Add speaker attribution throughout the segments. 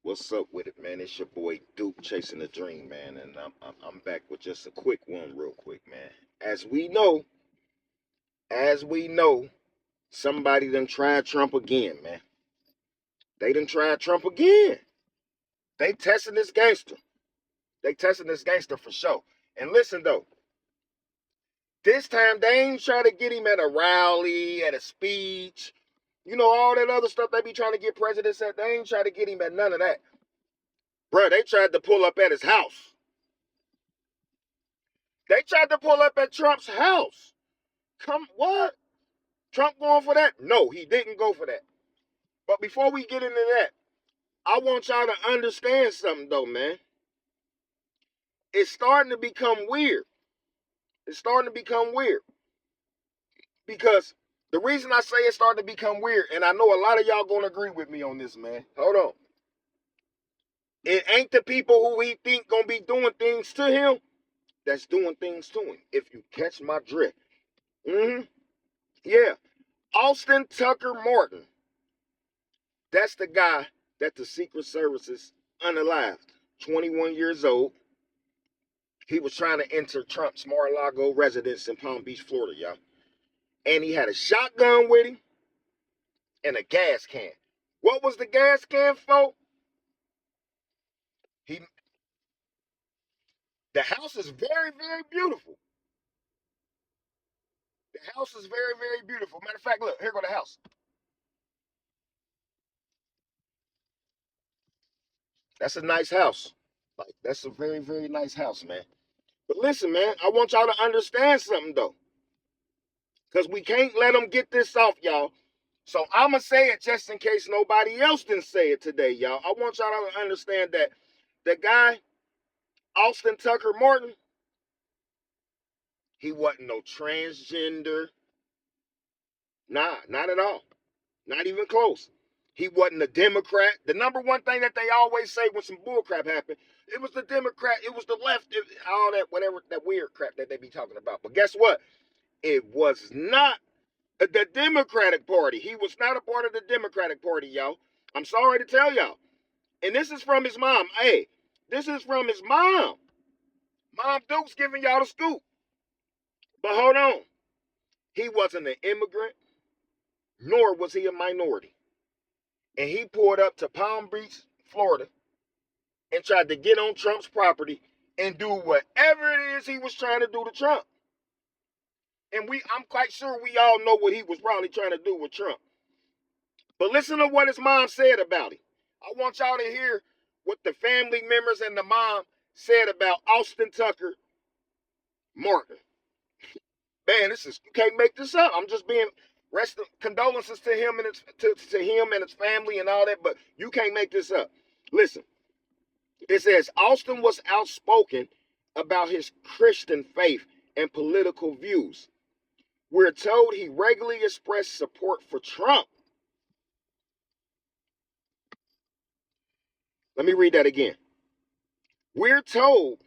Speaker 1: What's up with it, man? It's your boy Duke chasing the dream, man, and I'm back with just a quick one, real quick, man. As we know, somebody done tried Trump again, man. They done tried Trump again. They testing this gangster. They testing this gangster for sure. And listen though, this time they ain't trying to get him at a rally, at a speech, all that other stuff they be trying to get presidents at. They ain't trying to get him at none of that, bruh. They tried to pull up at his house. They tried to pull up at Trump's house. Come, what? Trump going for that? No, he didn't go for that. But before we get into that, I want y'all to understand something though, man. It's starting to become weird. It's starting to become weird. Because the reason I say it's starting to become weird, and I know a lot of y'all gonna agree with me on this, man. Hold on. It ain't the people who he think gonna be doing things to him that's doing things to him. If you catch my drift. Yeah. Austin Tucker Martin. That's the guy that the Secret Services unalived. 21 years old. He was trying to enter Trump's Mar-a-Lago residence in Palm Beach, Florida, y'all. And he had a shotgun with him and a gas can. What was the gas can for? The house is very, very beautiful. The house is very, very beautiful. Matter of fact, look, here go the house. That's a nice house. Like, that's a very, very nice house, man. But listen, man, I want y'all to understand something, though. Because we can't let them get this off, y'all. So I'm going to say it just in case nobody else didn't say it today, y'all. I want y'all to understand that the guy, Austin Tucker Martin, he wasn't no transgender. Nah, not at all. Not even close. He wasn't a Democrat. The number one thing that they always say when some bullcrap happened, it was the Democrat, it was the left, all that, whatever, that weird crap that they be talking about. But guess what? It was not the Democratic Party. He was not a part of the Democratic Party, y'all. I'm sorry to tell y'all. And this is from his mom. Hey, this is from his mom. Mom Duke's giving y'all the scoop. But hold on. He wasn't an immigrant, nor was he a minority. And he pulled up to Palm Beach, Florida, and tried to get on Trump's property and do whatever it is he was trying to do to Trump. And I'm quite sure we all know what he was probably trying to do with Trump. But listen to what his mom said about him. I want y'all to hear what the family members and the mom said about Austin Tucker Martin. Man, you can't make this up. I'm just being condolences to him and to him and his family and all that, but you can't make this up. Listen, it says Austin was outspoken about his Christian faith and political views. We're told he regularly expressed support for Trump. Let me read that again. We're told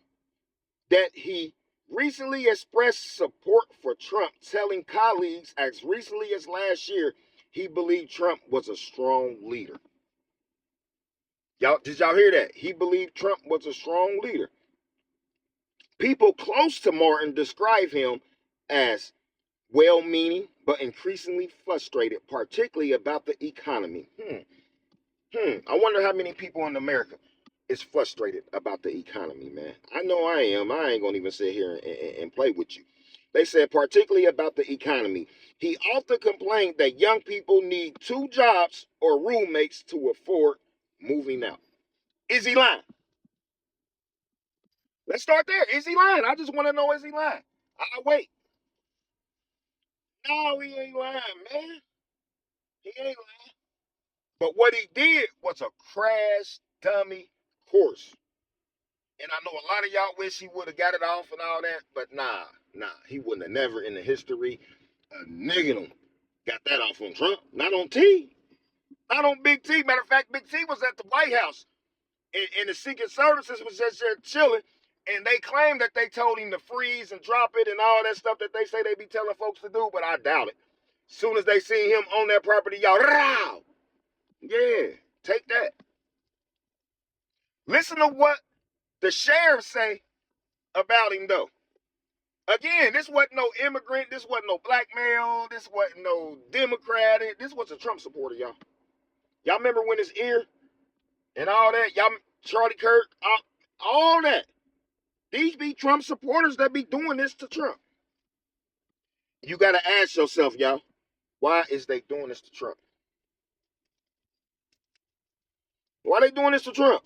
Speaker 1: that he recently expressed support for Trump, telling colleagues as recently as last year he believed Trump was a strong leader. Did y'all hear that? He believed Trump was a strong leader. People close to Martin describe him as well-meaning but increasingly frustrated, particularly about the economy. I wonder how many people in America is frustrated about the economy, man. I know I am. I ain't gonna even sit here and play with you. They said particularly about the economy. He often complained that young people need 2 jobs or roommates to afford moving out. Is he lying? Let's start there. Is he lying? I just want to know, is he lying? I'll wait. No, he ain't lying, man. He ain't lying. But what he did was a crash dummy course. And I know a lot of y'all wish he would have got it off and all that, but nah. He wouldn't have never in the history of nigging got that off on Trump. Not on T. Not on Big T. Matter of fact, Big T was at the White House. And the Secret Services was just there chilling. And they claim that they told him to freeze and drop it and all that stuff that they say they be telling folks to do, but I doubt it. Soon as they see him on that property, y'all, row. Yeah, take that. Listen to what the sheriff say about him, though. Again, this wasn't no immigrant. This wasn't no black male. This wasn't no Democratic. This was a Trump supporter, y'all. Y'all remember when his ear and all that? Y'all, Charlie Kirk, all that. These be Trump supporters that be doing this to Trump. You got to ask yourself, y'all, why is they doing this to Trump? Why they doing this to Trump?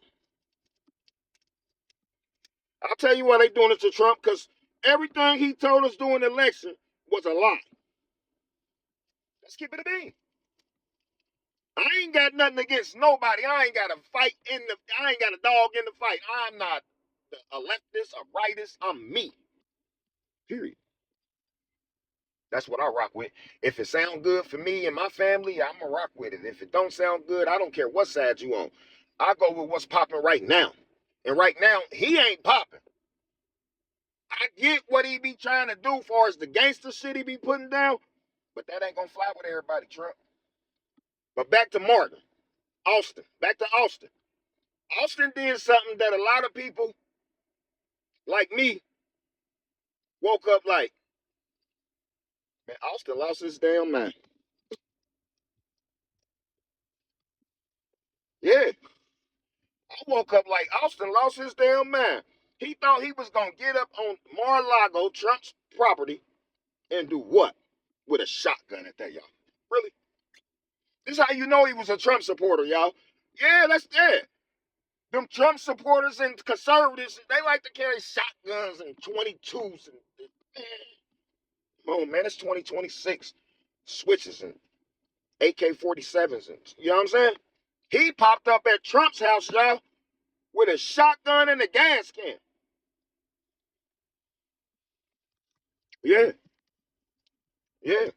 Speaker 1: I'll tell you why they doing this to Trump, because everything he told us during the election was a lie. Let's keep it a bean. I ain't got nothing against nobody. I ain't got a fight I ain't got a dog in the fight. I'm not a leftist, a rightist. I'm me. Period. That's what I rock with. If it sounds good for me and my family, I'm going to rock with it. If it don't sound good, I don't care what side you on. I go with what's popping right now. And right now, he ain't popping. I get what he be trying to do as far as the gangster shit he be putting down, but that ain't going to fly with everybody, Trump. But back to Martin. Austin. Back to Austin. Austin did something that a lot of people like me woke up like, man, Austin lost his damn mind. Yeah. I woke up like Austin lost his damn mind. He thought he was going to get up on Mar-a-Lago, Trump's property, and do what? With a shotgun at that, y'all. Really? This is how you know he was a Trump supporter, y'all. Yeah, that's it. Them Trump supporters and conservatives, they like to carry shotguns and 22s. Come on, man, it's 2026. Switches and AK-47s. And, you know what I'm saying? He popped up at Trump's house, y'all, with a shotgun and a gas can. Yeah. Yeah.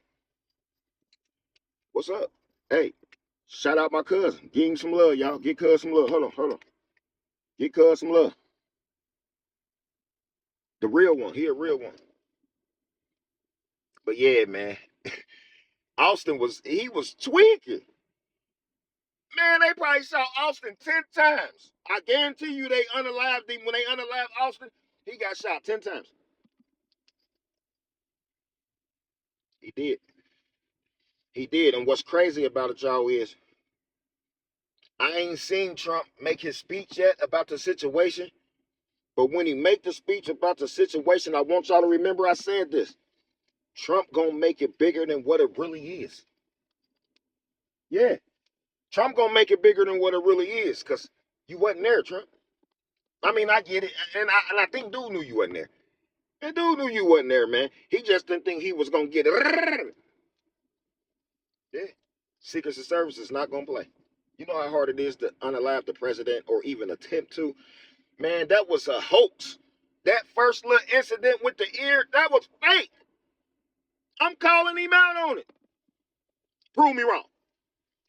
Speaker 1: What's up? Hey, shout out my cousin. Give him some love, y'all. Get cuz some love. Hold on. Get cuz some love. The real one. He a real one. But yeah, man. Austin was tweaking. Man, they probably shot Austin 10 times. I guarantee you they unalived him. When they unalived Austin, he got shot 10 times. He did. He did. And what's crazy about it, y'all, is I ain't seen Trump make his speech yet about the situation. But when he make the speech about the situation, I want y'all to remember I said this. Trump gonna make it bigger than what it really is. Yeah. Trump gonna make it bigger than what it really is, because you wasn't there, Trump. I mean, I get it. And I think dude knew you wasn't there. And dude knew you wasn't there, man. He just didn't think he was gonna get it. Yeah. Secret Service is not gonna play. You know how hard it is to unalive the president or even attempt to? Man, that was a hoax. That first little incident with the ear, that was fake. I'm calling him out on it. Prove me wrong.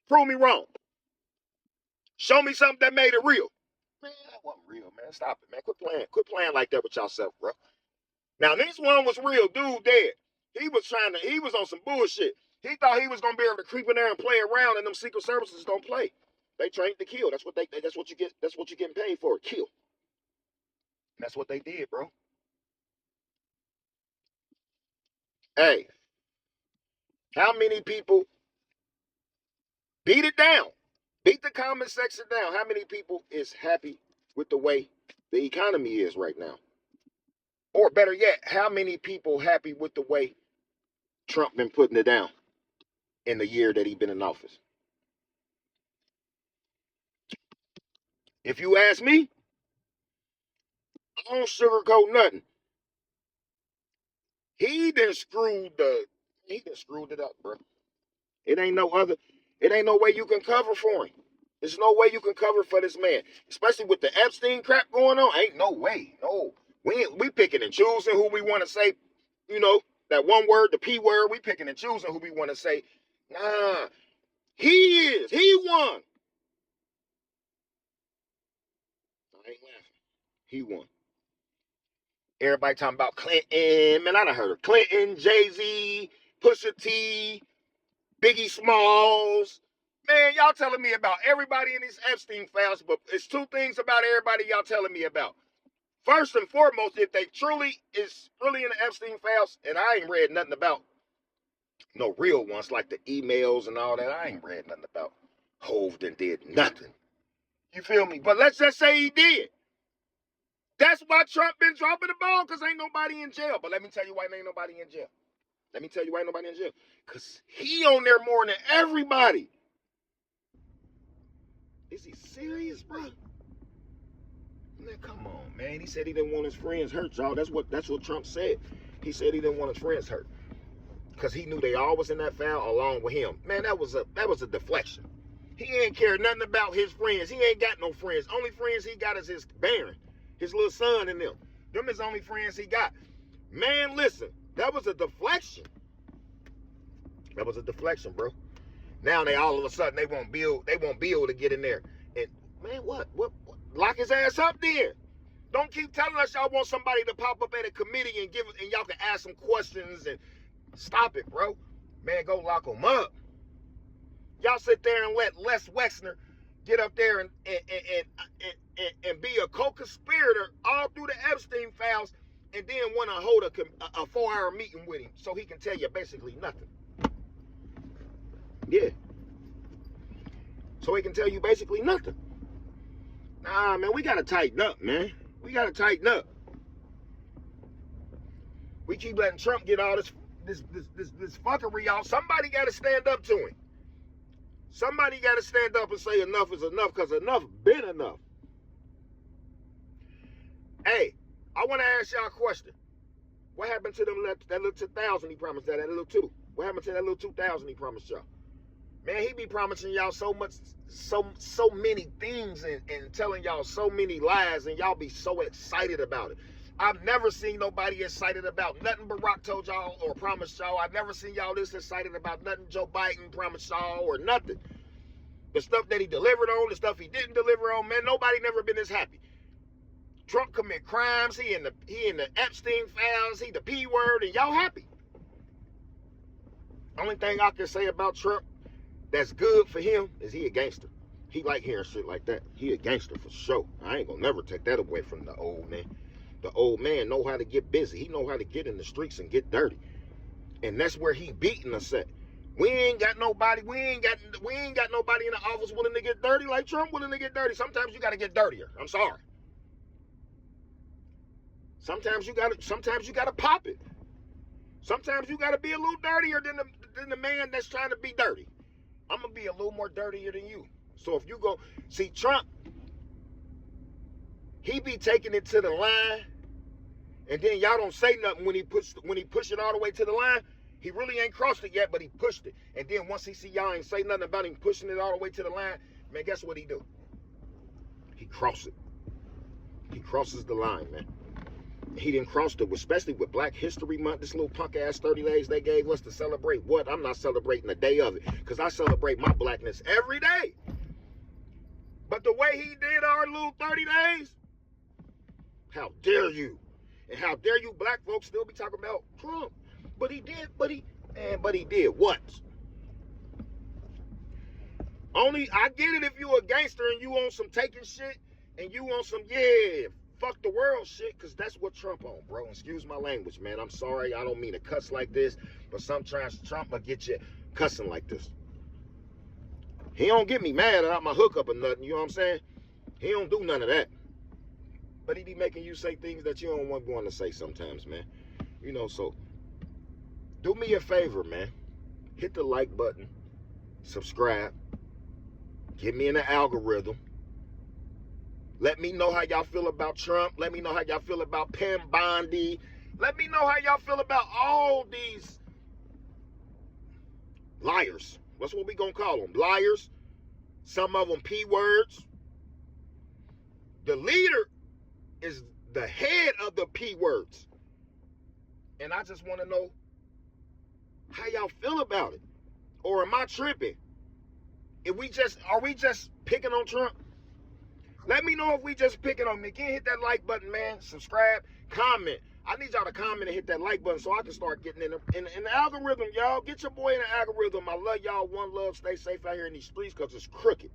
Speaker 1: Prove me wrong. Show me something that made it real. Man, that wasn't real, man. Stop it, man. Quit playing like that with yourself, bro. Now, this one was real. Dude dead. He was on some bullshit. He thought he was gonna be able to creep in there and play around, and them Secret Services don't play. They trained to kill. That's what you get. That's what you're getting paid for. Kill. And that's what they did, bro. Hey, how many people beat it down? Beat the comment section down. How many people is happy with the way the economy is right now? Or better yet, how many people happy with the way Trump been putting it down in the year that he been in office? If you ask me, I don't sugarcoat nothing. He done screwed it up, bro. It ain't no way you can cover for him. There's no way you can cover for this man, especially with the Epstein crap going on. Ain't no way. No, we picking and choosing who we want to say. You know that one word, the P word. We picking and choosing who we want to say. Nah, he won. I ain't laughing. He won. Everybody talking about Clinton. Man, I done heard of Clinton, Jay-Z, Pusha T, Biggie Smalls. Man, y'all telling me about everybody in these Epstein files, but it's two things about everybody y'all telling me about. First and foremost, if they truly is really in the Epstein files, and I ain't read nothing about no real ones like the emails and all that, I ain't read nothing about. Hove did nothing. You feel me? But let's just say he did. That's why Trump been dropping the ball, because ain't nobody in jail. But let me tell you why ain't nobody in jail. Let me tell you why ain't nobody in jail. Because he on there more than everybody. Is he serious, bro? Man, come on, man. He said he didn't want his friends hurt, y'all. That's what Trump said. He said he didn't want his friends hurt. Because he knew they all was in that foul along with him. Man, that was a deflection. He ain't care nothing about his friends. He ain't got no friends. Only friends he got is his Barron, his little son and them. Them is the only friends he got. Man, listen, that was a deflection. That was a deflection, bro. Now they all of a sudden they won't be able to get in there. And man, what? Lock his ass up then. Don't keep telling us y'all want somebody to pop up at a committee and y'all can ask some questions and stop it, bro. Man, go lock him up. Y'all sit there and let Les Wexner get up there and be a co-conspirator all through the Epstein files, and then want to hold a 4-hour meeting with him so he can tell you basically nothing. Yeah. So he can tell you basically nothing. Nah, man, we gotta tighten up, man. We gotta tighten up. We keep letting Trump get all this fuckery, y'all. Somebody gotta stand up to him. Somebody gotta stand up and say enough is enough, because enough been enough. Hey, I want to ask y'all a question. What happened to them that little 2,000 he promised that little 2? What happened to that little 2,000 he promised y'all? Man, he be promising y'all so much, so many things and telling y'all so many lies, and y'all be so excited about it. I've never seen nobody excited about nothing Barack told y'all or promised y'all. I've never seen y'all this excited about nothing Joe Biden promised y'all or nothing. The stuff that he delivered on, the stuff he didn't deliver on, man, nobody never been this happy. Trump commit crimes, he in the Epstein files, he the P word, and y'all happy. Only thing I can say about Trump that's good for him is he a gangster. He like hearing shit like that. He a gangster for sure. I ain't gonna never take that away from the old man. The old man know how to get busy. He know how to get in the streets and get dirty. And that's where he beating us at. We ain't got nobody in the office willing to get dirty like Trump willing to get dirty. Sometimes you gotta get dirtier. I'm sorry. Sometimes you gotta pop it. Sometimes you gotta be a little dirtier than the man that's trying to be dirty. I'm gonna be a little more dirtier than you. So if you go see Trump, he be taking it to the line, and then y'all don't say nothing when he push it all the way to the line. He really ain't crossed it yet, but he pushed it. And then once he see y'all ain't say nothing about him pushing it all the way to the line, man, guess what he do? He cross it. He crosses the line, man. He didn't cross it, especially with Black History Month, this little punk ass 30 days they gave us to celebrate what? I'm not celebrating the day of it, because I celebrate my blackness every day. But the way he did our little 30 days, how dare you? And how dare you black folks still be talking about Trump? But he did what? Only, I get it if you a gangster and you on some taking shit and you on some, yeah, fuck the world shit, because that's what Trump on, bro. Excuse my language, man. I'm sorry. I don't mean to cuss like this, but sometimes Trump will get you cussing like this. He don't get me mad about my hookup or nothing, you know what I'm saying? He don't do none of that. But he be making you say things that you don't want to say sometimes, man. You know, so do me a favor, man. Hit the like button. Subscribe. Get me in the algorithm. Let me know how y'all feel about Trump. Let me know how y'all feel about Pam Bondi. Let me know how y'all feel about all these liars. That's what we gonna call them. Liars. Some of them P words. The leader is the head of the P words. And I just want to know how y'all feel about it. Or am I tripping? Are we just picking on Trump? Let me know if we just picking on him. Again, hit that like button, man. Subscribe, comment. I need y'all to comment and hit that like button so I can start getting in the algorithm, y'all. Get your boy in the algorithm. I love y'all. One love. Stay safe out here in these streets because it's crooked.